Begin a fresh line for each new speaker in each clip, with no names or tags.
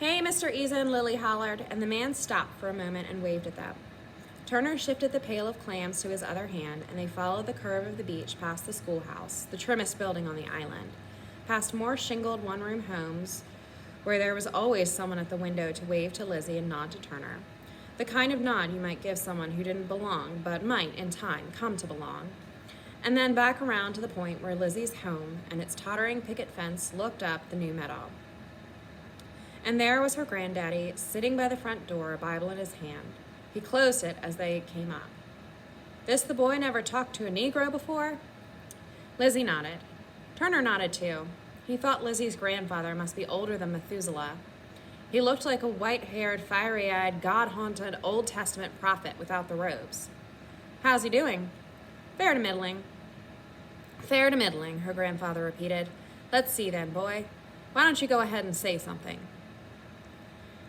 "Hey, Mr. Eason," Lily hollered, and the man stopped for a moment and waved at them. Turner shifted the pail of clams to his other hand, and they followed the curve of the beach past the schoolhouse, the trimmest building on the island, past more shingled one-room homes where there was always someone at the window to wave to Lizzie and nod to Turner. The kind of nod you might give someone who didn't belong, but might, in time, come to belong. And then back around to the point where Lizzie's home and its tottering picket fence looked up the new meadow. And there was her granddaddy, sitting by the front door, a Bible in his hand. He closed it as they came up. "This the boy never talked to a Negro before?" Lizzie nodded. Turner nodded too. He thought Lizzie's grandfather must be older than Methuselah. He looked like a white-haired, fiery-eyed, God-haunted Old Testament prophet without the robes. "How's he doing?" "Fair to middling." "Fair to middling," her grandfather repeated. "Let's see then, boy. Why don't you go ahead and say something?"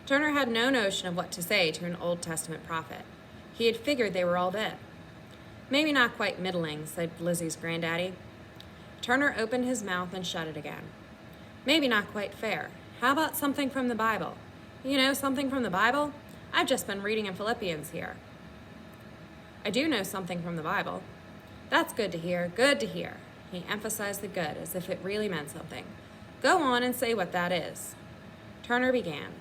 Turner had no notion of what to say to an Old Testament prophet. He had figured they were all dead. "Maybe not quite middling," said Lizzie's granddaddy. Turner opened his mouth and shut it again. "Maybe not quite fair. How about something from the Bible? You know something from the Bible? I've just been reading in Philippians here." "I do know something from the Bible." "That's good to hear, good to hear." He emphasized the good as if it really meant something. "Go on and say what that is." Turner began.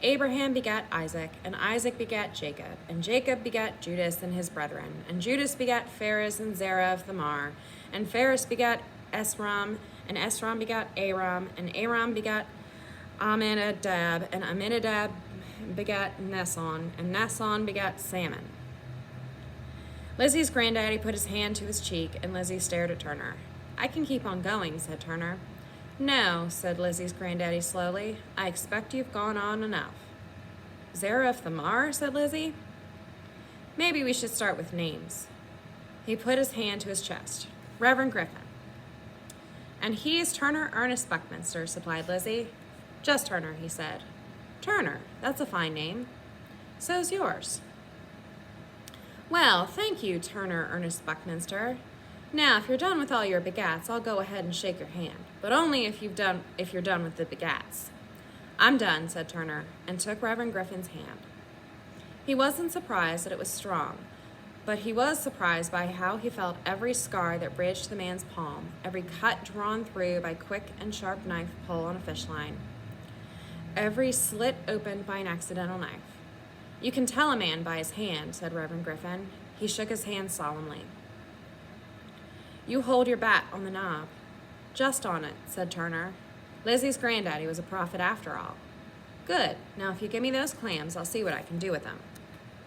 "Abraham begat Isaac, and Isaac begat Jacob, and Jacob begat Judas and his brethren, and Judas begat Phares and Zerah of Thamar, and Phares begat Esrom, and Esrom begat Aram, and Aram begat Aminadab, and Aminadab begat Naasson, and Naasson begat Salmon." Lizzie's granddaddy put his hand to his cheek, and Lizzie stared at Turner. "I can keep on going," said Turner. "No," said Lizzie's granddaddy slowly. "I expect you've gone on enough." "Zerah of Thamar," said Lizzie. "Maybe we should start with names." He put his hand to his chest. "Reverend Griffin." "And he's Turner Ernest Buckminster," supplied Lizzie. "Just Turner," he said. "Turner, that's a fine name." "So's yours." "Well, thank you, Turner Ernest Buckminster. Now, if you're done with all your begats, I'll go ahead and shake your hand, but only if you're done with the begats." "I'm done," said Turner, and took Reverend Griffin's hand. He wasn't surprised that it was strong, but he was surprised by how he felt every scar that bridged the man's palm, every cut drawn through by quick and sharp knife pull on a fish line, every slit opened by an accidental knife. "You can tell a man by his hand," said Reverend Griffin. He shook his hand solemnly. "You hold your bat on the knob." "Just on it," said Turner. Lizzie's granddaddy was a prophet after all. "Good. Now if you give me those clams, I'll see what I can do with them."